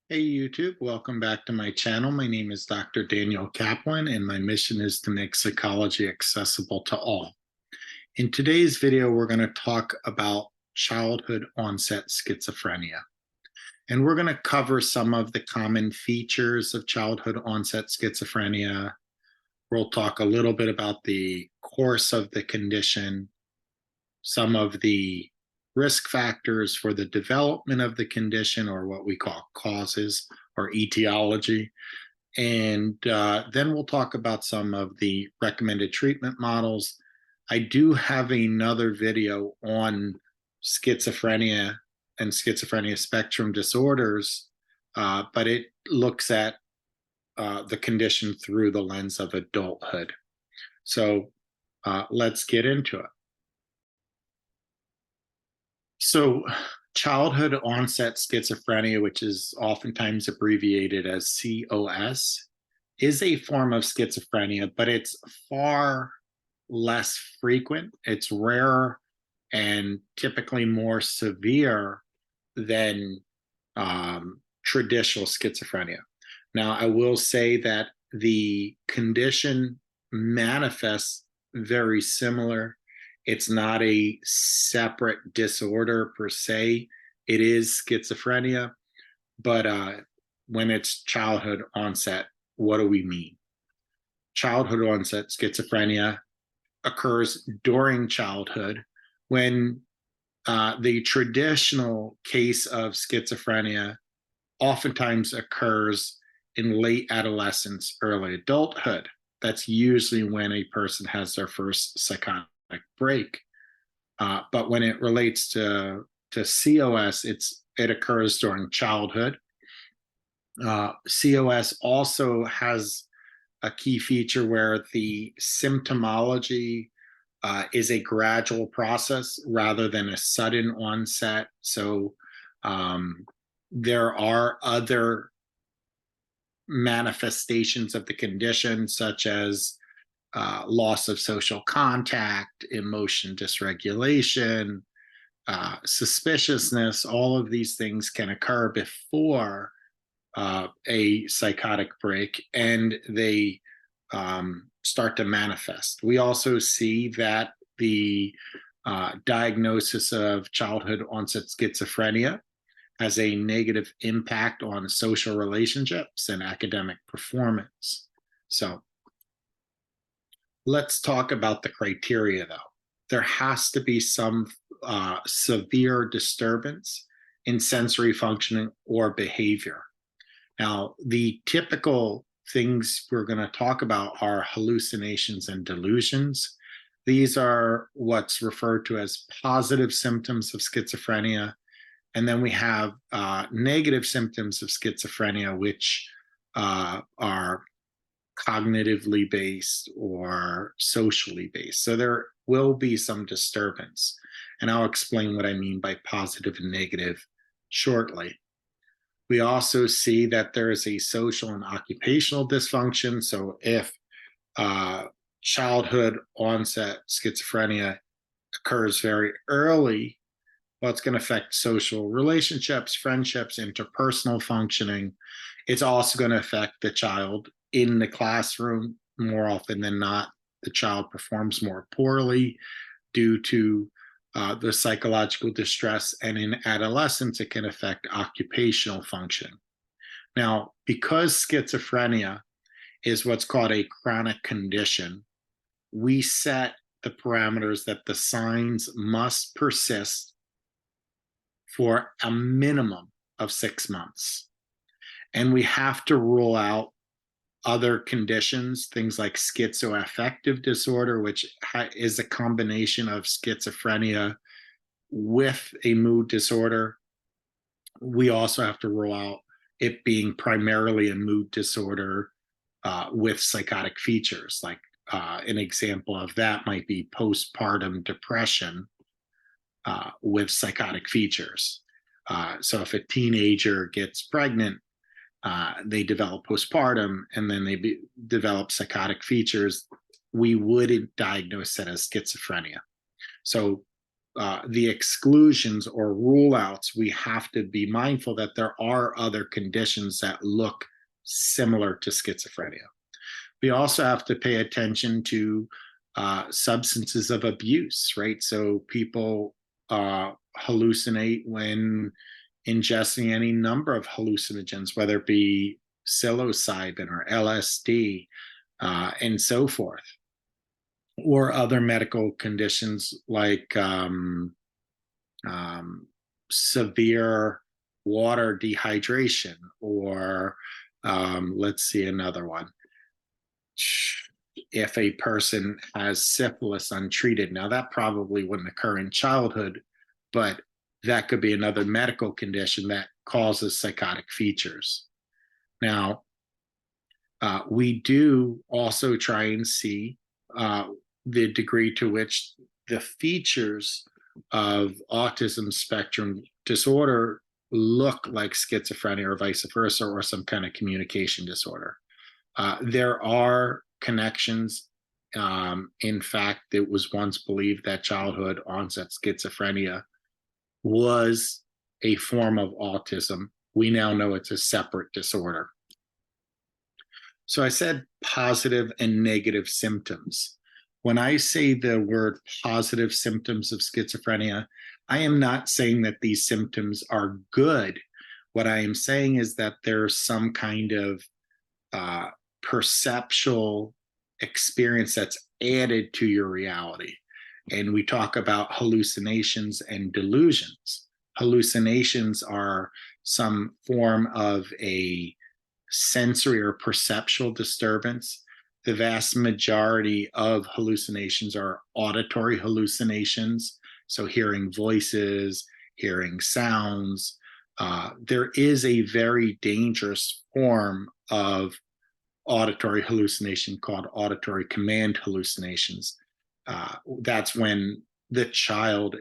Hey YouTube, welcome back to my channel. My name is Dr. Daniel Kaplan, and my mission is to make psychology accessible to all. In today's video, we're going to talk about childhood onset schizophrenia. And we're going to cover some of the common features of childhood onset schizophrenia. We'll talk a little bit about the course of the condition, some of the risk factors for the development of the condition, or what we call causes or etiology. And then we'll talk about some of the recommended treatment models. I do have another video on schizophrenia and schizophrenia spectrum disorders, but it looks at the condition through the lens of adulthood. So let's get into it. So, childhood onset schizophrenia, which is oftentimes abbreviated as COS, is a form of schizophrenia, but it's far less frequent. It's rarer and typically more severe than traditional schizophrenia. Now, I will say that the condition manifests very similar. It's not a separate disorder per se. It is schizophrenia, but when it's childhood onset, what do we mean? Childhood onset schizophrenia occurs during childhood when the traditional case of schizophrenia oftentimes occurs in late adolescence, early adulthood. That's usually when a person has their first psychotic break. But when it relates to COS, it occurs during childhood. COS also has a key feature where the symptomology is a gradual process rather than a sudden onset. So there are other manifestations of the condition, such as loss of social contact, emotion dysregulation, suspiciousness. All of these things can occur before a psychotic break, and they start to manifest. We also see that the diagnosis of childhood onset schizophrenia has a negative impact on social relationships and academic performance. So let's talk about the criteria, though. There has to be some severe disturbance in sensory functioning or behavior. Now, the typical things we're going to talk about are hallucinations and delusions. These are what's referred to as positive symptoms of schizophrenia. And then we have negative symptoms of schizophrenia, which are cognitively based or socially based. So there will be some disturbance. And I'll explain what I mean by positive and negative shortly. We also see that there is a social and occupational dysfunction. So if childhood onset schizophrenia occurs very early, well, it's going to affect social relationships, friendships, interpersonal functioning. It's also going to affect the child in the classroom. More often than not, the child performs more poorly due to the psychological distress, and in adolescence, it can affect occupational function. Now, because schizophrenia is what's called a chronic condition, we set the parameters that the signs must persist for a minimum of 6 months. And we have to rule out other conditions, things like schizoaffective disorder, which is a combination of schizophrenia with a mood disorder. We also have to rule out it being primarily a mood disorder with psychotic features. Like an example of that might be postpartum depression with psychotic features. So if a teenager gets pregnant, they develop postpartum, and then they develop psychotic features, we wouldn't diagnose that as schizophrenia. So the exclusions or rule outs, we have to be mindful that there are other conditions that look similar to schizophrenia. We also have to pay attention to substances of abuse, right? So people hallucinate when ingesting any number of hallucinogens, whether it be psilocybin or LSD, and so forth, or other medical conditions like severe water dehydration, or let's see another one. If a person has syphilis untreated, now that probably wouldn't occur in childhood, but that could be another medical condition that causes psychotic features. Now, we do also try and see the degree to which the features of autism spectrum disorder look like schizophrenia or vice versa, or some kind of communication disorder. There are connections. In fact, it was once believed that childhood onset schizophrenia was a form of autism. We now know it's a separate disorder. So I said positive and negative symptoms. When I say the word positive symptoms of schizophrenia, I am not saying that these symptoms are good. What I am saying is that there's some kind of perceptual experience that's added to your reality. And we talk about hallucinations and delusions. Hallucinations are some form of a sensory or perceptual disturbance. The vast majority of hallucinations are auditory hallucinations, so hearing voices, hearing sounds. There is a very dangerous form of auditory hallucination called auditory command hallucinations. That's when the child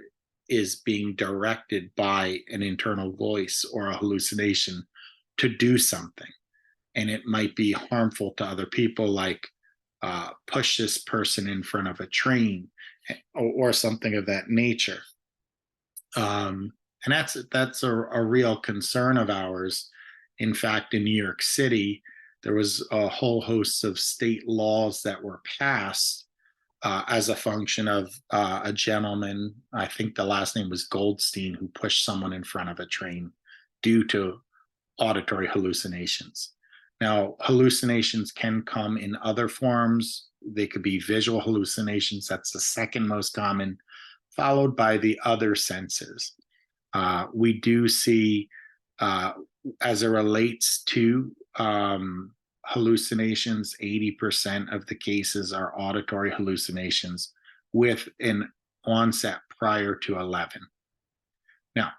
is being directed by an internal voice or a hallucination to do something. And it might be harmful to other people, like push this person in front of a train, or something of that nature. And that's a real concern of ours. In fact, in New York City, there was a whole host of state laws that were passed as a function of a gentleman, I think the last name was Goldstein, who pushed someone in front of a train due to auditory hallucinations. Now, hallucinations can come in other forms. They could be visual hallucinations. That's the second most common, followed by the other senses. We do see, as it relates to hallucinations, 80% of the cases are auditory hallucinations with an onset prior to 11. Now,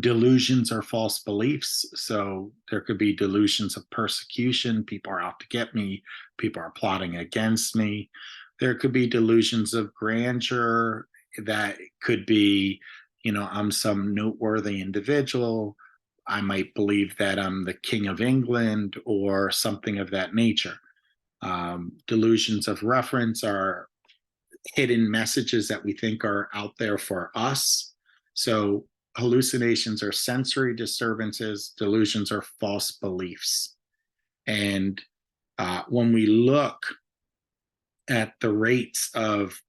delusions are false beliefs. So there could be delusions of persecution. People are out to get me. People are plotting against me. There could be delusions of grandeur that could be, I'm some noteworthy individual. I might believe that I'm the King of England or something of that nature. Delusions of reference are hidden messages that we think are out there for us. So hallucinations are sensory disturbances. Delusions are false beliefs. And when we look at the rates of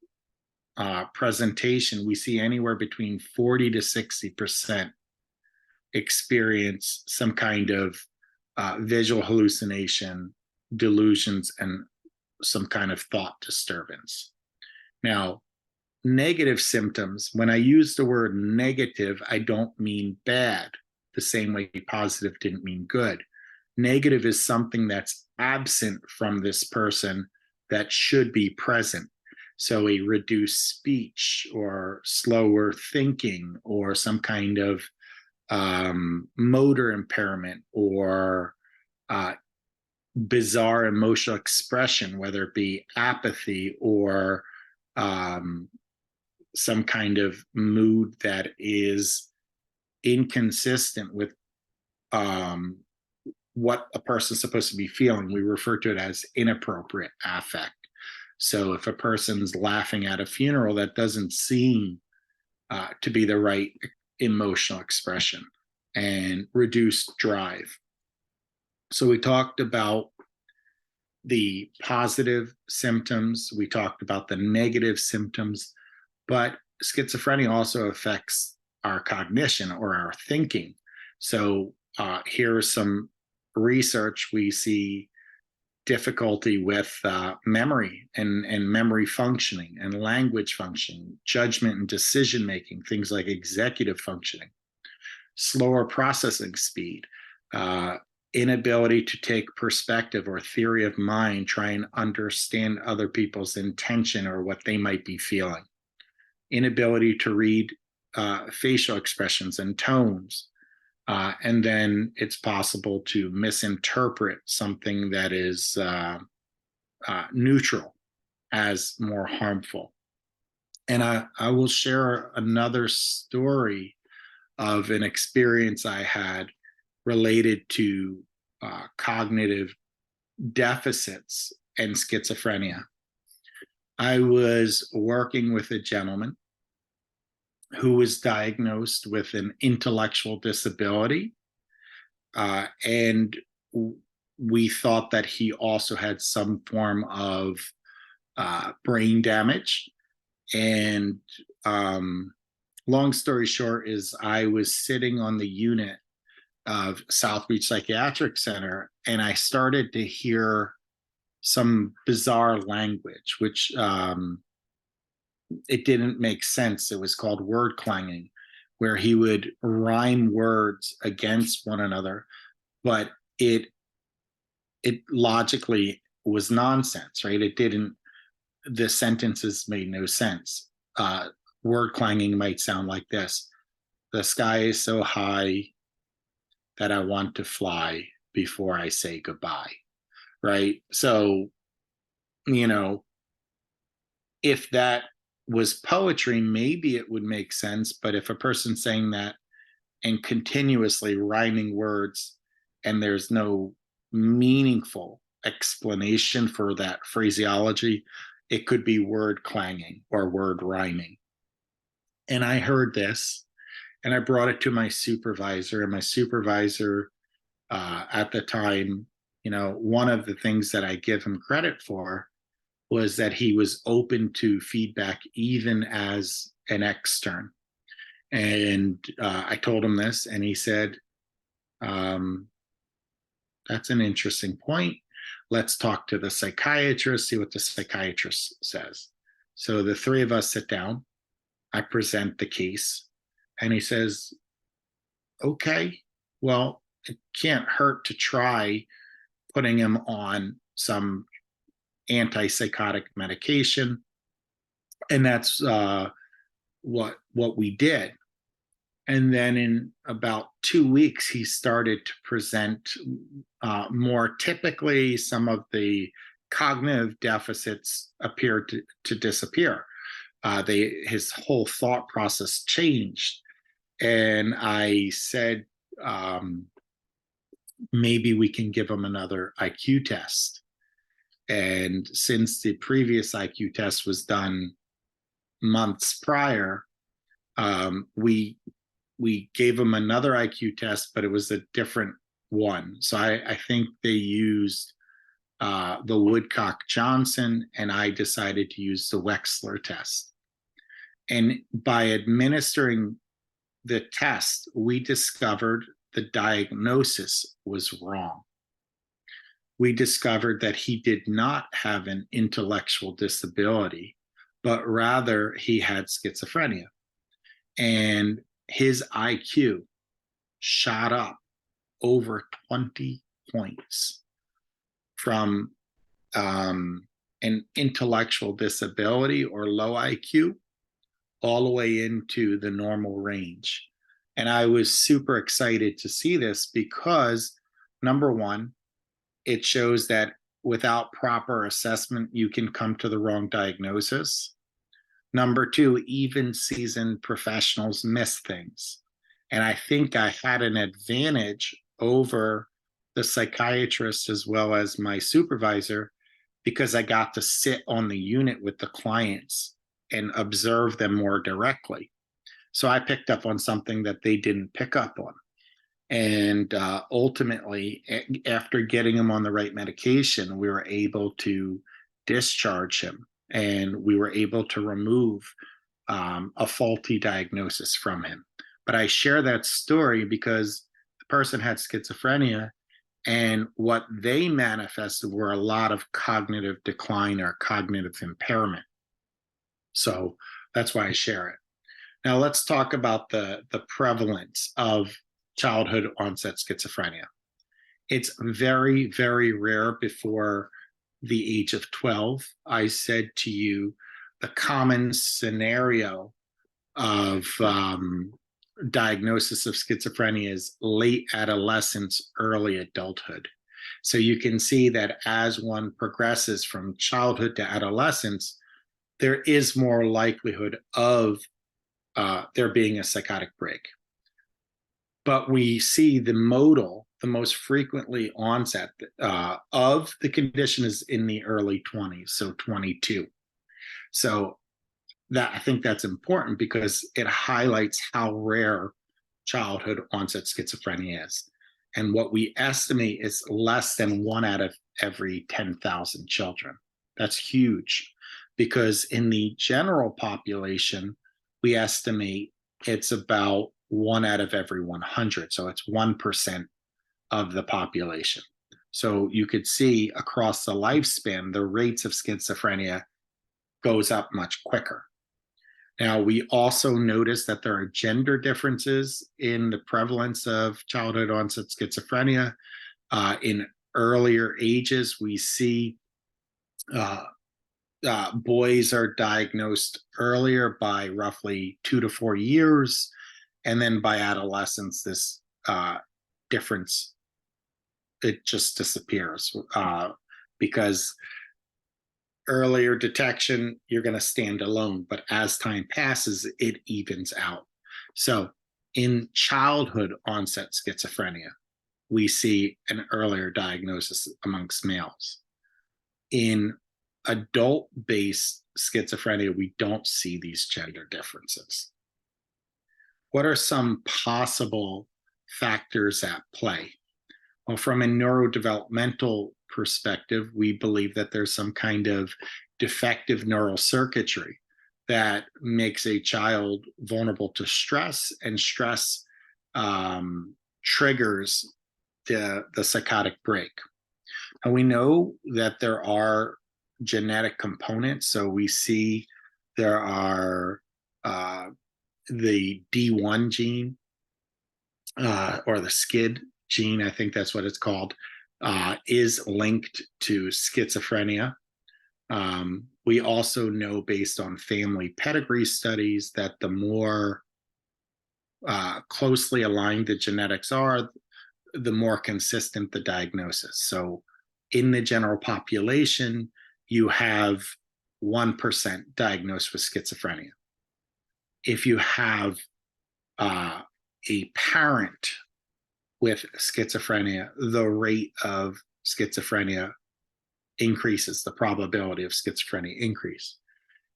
presentation, we see anywhere between 40 to 60% experience some kind of visual hallucination, delusions, and some kind of thought disturbance. Now, negative symptoms, when I use the word negative, I don't mean bad, the same way positive didn't mean good. Negative is something that's absent from this person that should be present. So a reduced speech, or slower thinking, or some kind of motor impairment, or bizarre emotional expression, whether it be apathy or some kind of mood that is inconsistent with what a person's supposed to be feeling. We refer to it as inappropriate affect. So if a person's laughing at a funeral, that doesn't seem to be the right emotional expression and reduced drive. So we talked about the positive symptoms, we talked about the negative symptoms, but schizophrenia also affects our cognition or our thinking. So here's some research. We see difficulty with memory and memory functioning and language functioning, judgment and decision making, things like executive functioning, slower processing speed, inability to take perspective or theory of mind, try and understand other people's intention or what they might be feeling, inability to read facial expressions and tones. And then it's possible to misinterpret something that is neutral as more harmful. And I will share another story of an experience I had related to cognitive deficits and schizophrenia. I was working with a gentleman who was diagnosed with an intellectual disability, and we thought that he also had some form of brain damage. And long story short is I was sitting on the unit of South Beach Psychiatric Center, and I started to hear some bizarre language, which it didn't make sense. It was called word clanging, where he would rhyme words against one another, but it logically was nonsense, right? It didn't, the sentences made no sense. Word clanging might sound like this: the sky is so high that I want to fly before I say goodbye, right? So, if that was poetry, maybe it would make sense. But if a person's saying that and continuously rhyming words and there's no meaningful explanation for that phraseology, it could be word clanging or word rhyming. And I heard this and I brought it to my supervisor, and my supervisor at the time, one of the things that I give him credit for was that he was open to feedback even as an extern. And I told him this, and he said, that's an interesting point. Let's talk to the psychiatrist, see what the psychiatrist says. So the three of us sit down. I present the case, and he says, okay, well, it can't hurt to try putting him on some antipsychotic medication. And that's what we did. And then in about 2 weeks, he started to present more typically. Some of the cognitive deficits appeared to disappear. His whole thought process changed. And I said, maybe we can give him another IQ test. And since the previous IQ test was done months prior, we gave him another IQ test, but it was a different one. So I think they used the Woodcock-Johnson, and I decided to use the Wechsler test. And by administering the test, we discovered the diagnosis was wrong. We discovered that he did not have an intellectual disability, but rather he had schizophrenia. And his IQ shot up over 20 points from an intellectual disability or low IQ all the way into the normal range. And I was super excited to see this because, number one, it shows that without proper assessment, you can come to the wrong diagnosis. Number two, even seasoned professionals miss things. And I think I had an advantage over the psychiatrist as well as my supervisor because I got to sit on the unit with the clients and observe them more directly. So I picked up on something that they didn't pick up on. And ultimately, after getting him on the right medication, we were able to discharge him, and we were able to remove a faulty diagnosis from him. But I share that story because the person had schizophrenia, and what they manifested were a lot of cognitive decline or cognitive impairment. So that's why I share it. Now let's talk about the prevalence of childhood onset schizophrenia. It's very, very rare before the age of 12. I said to you, the common scenario of diagnosis of schizophrenia is late adolescence, early adulthood. So you can see that as one progresses from childhood to adolescence, there is more likelihood of there being a psychotic break. But we see the most frequently onset of the condition is in the early 20s, so 22. So that I think that's important because it highlights how rare childhood onset schizophrenia is. And what we estimate is less than 1 out of every 10,000 children. That's huge because in the general population, we estimate it's about 1 out of every 100. So it's 1% of the population. So you could see across the lifespan, the rates of schizophrenia goes up much quicker. Now, we also notice that there are gender differences in the prevalence of childhood onset schizophrenia. In earlier ages, we see boys are diagnosed earlier by roughly 2 to 4 years. And then by adolescence, this difference, it just disappears because earlier detection, you're going to stand alone. But as time passes, it evens out. So in childhood onset schizophrenia, we see an earlier diagnosis amongst males. In adult-based schizophrenia, we don't see these gender differences. What are some possible factors at play? Well, from a neurodevelopmental perspective, we believe that there's some kind of defective neural circuitry that makes a child vulnerable to stress, and stress triggers the psychotic break. And we know that there are genetic components. So we see there are the D1 gene or the SCID gene, I think that's what it's called, is linked to schizophrenia. We also know based on family pedigree studies that the more closely aligned the genetics are, the more consistent the diagnosis. So in the general population, you have 1% diagnosed with schizophrenia. If you have a parent with schizophrenia, the rate of schizophrenia increases, the probability of schizophrenia increase.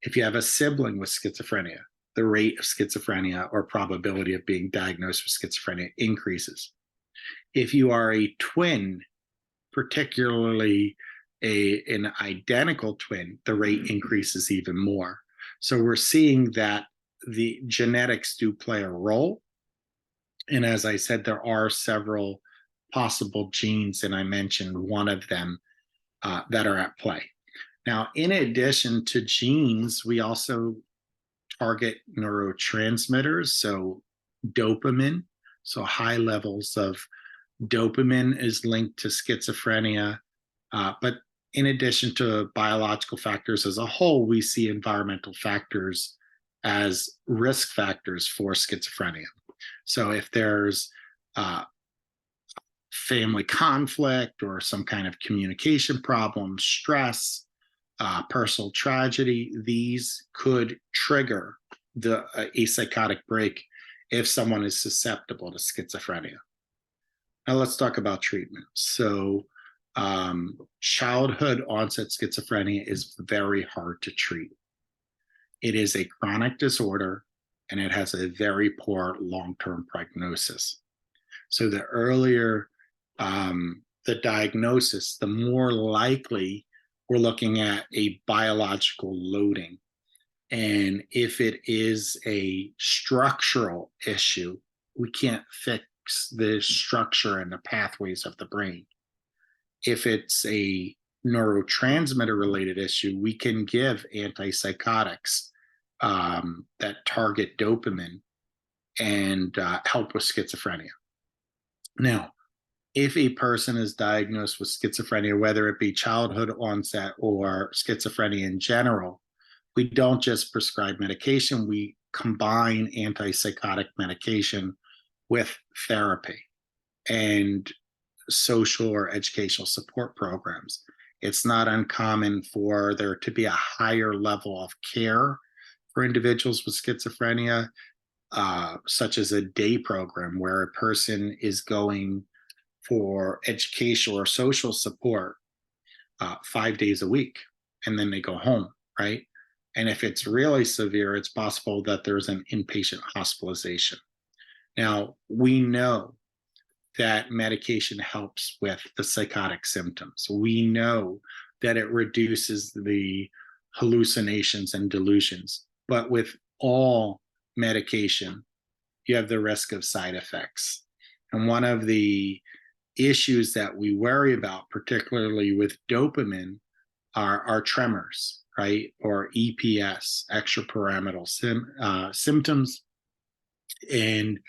If you have a sibling with schizophrenia, the rate of schizophrenia or probability of being diagnosed with schizophrenia increases. If you are a twin, particularly an identical twin, the rate increases even more. So we're seeing that the genetics do play a role. And as I said, there are several possible genes, and I mentioned one of them that are at play. Now, in addition to genes, we also target neurotransmitters, so dopamine. So high levels of dopamine is linked to schizophrenia. But in addition to biological factors as a whole, we see environmental factors as risk factors for schizophrenia. So if there's family conflict or some kind of communication problem, stress, personal tragedy, these could trigger a psychotic break if someone is susceptible to schizophrenia. Now let's talk about treatment. So childhood onset schizophrenia is very hard to treat. It is a chronic disorder, and it has a very poor long-term prognosis. So the earlier the diagnosis, the more likely we're looking at a biological loading. And if it is a structural issue, we can't fix the structure and the pathways of the brain. If it's a neurotransmitter related issue, we can give antipsychotics that target dopamine and help with schizophrenia. Now, if a person is diagnosed with schizophrenia, whether it be childhood onset or schizophrenia in general, we don't just prescribe medication, we combine antipsychotic medication with therapy and social or educational support programs. It's not uncommon for there to be a higher level of care for individuals with schizophrenia, such as a day program where a person is going for educational or social support 5 days a week, and then they go home, right? And if it's really severe, it's possible that there's an inpatient hospitalization. Now, we know that medication helps with the psychotic symptoms. We know that it reduces the hallucinations and delusions. But with all medication, you have the risk of side effects. And one of the issues that we worry about, particularly with dopamine, are tremors, right? Or EPS, extrapyramidal symptoms. And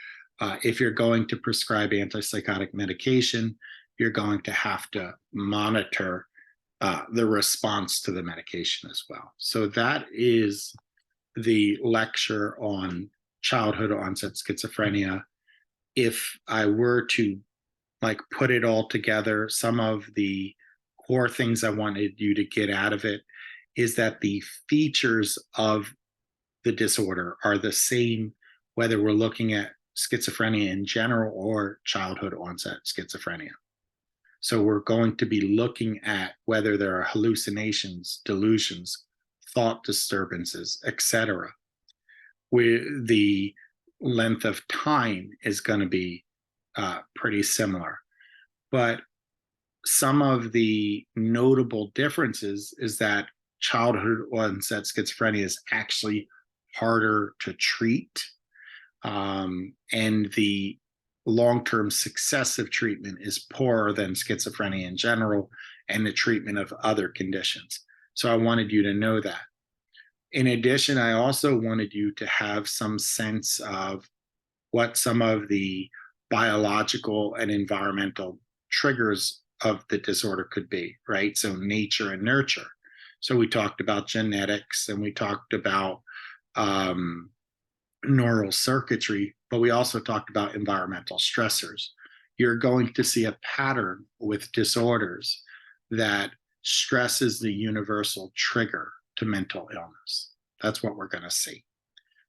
if you're going to prescribe antipsychotic medication, you're going to have to monitor the response to the medication as well. So that is the lecture on childhood onset schizophrenia. If I were to put it all together, some of the core things I wanted you to get out of it is that the features of the disorder are the same, whether we're looking at schizophrenia in general or childhood onset schizophrenia. So we're going to be looking at whether there are hallucinations, delusions, thought disturbances, etc. The length of time is going to be pretty similar. But some of the notable differences is that childhood onset schizophrenia is actually harder to treat. And the long-term success of treatment is poorer than schizophrenia in general and the treatment of other conditions. So I wanted you to know that. In addition, I also wanted you to have some sense of what some of the biological and environmental triggers of the disorder could be, right? So nature and nurture. So we talked about genetics and we talked about neural circuitry, but we also talked about environmental stressors. You're going to see a pattern with disorders that stress is the universal trigger to mental illness. That's what we're going to see.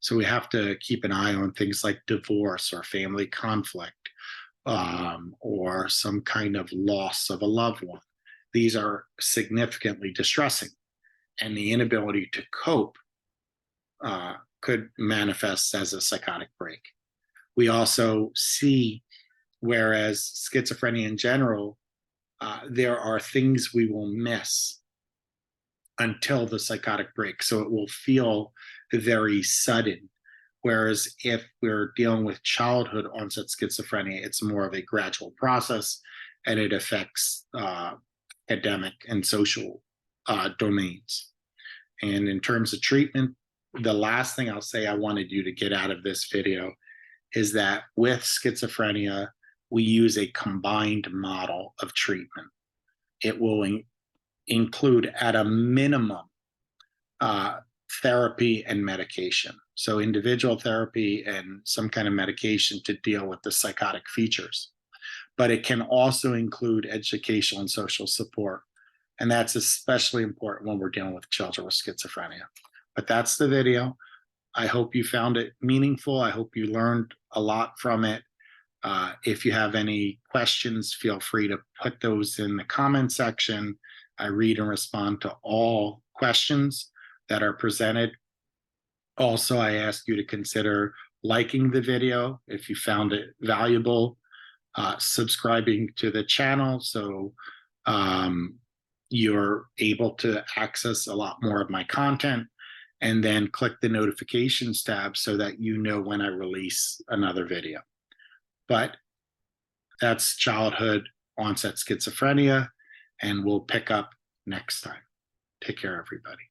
So we have to keep an eye on things like divorce or family conflict, or some kind of loss of a loved one. These are significantly distressing, and the inability to cope could manifest as a psychotic break. We also see, whereas schizophrenia in general, there are things we will miss until the psychotic break. So it will feel very sudden. Whereas if we're dealing with childhood onset schizophrenia, it's more of a gradual process and it affects academic and social domains. And in terms of treatment, the last thing I'll say I wanted you to get out of this video is that with schizophrenia, we use a combined model of treatment. It will include at a minimum therapy and medication. So individual therapy and some kind of medication to deal with the psychotic features. But it can also include educational and social support. And that's especially important when we're dealing with children with schizophrenia. But that's the video. I hope you found it meaningful. I hope you learned a lot from it. If you have any questions, feel free to put those in the comment section. I read and respond to all questions that are presented. Also, I ask you to consider liking the video if you found it valuable, subscribing to the channel so you're able to access a lot more of my content, and then click the notifications tab so that you know when I release another video. But that's childhood onset schizophrenia, and we'll pick up next time. Take care, everybody.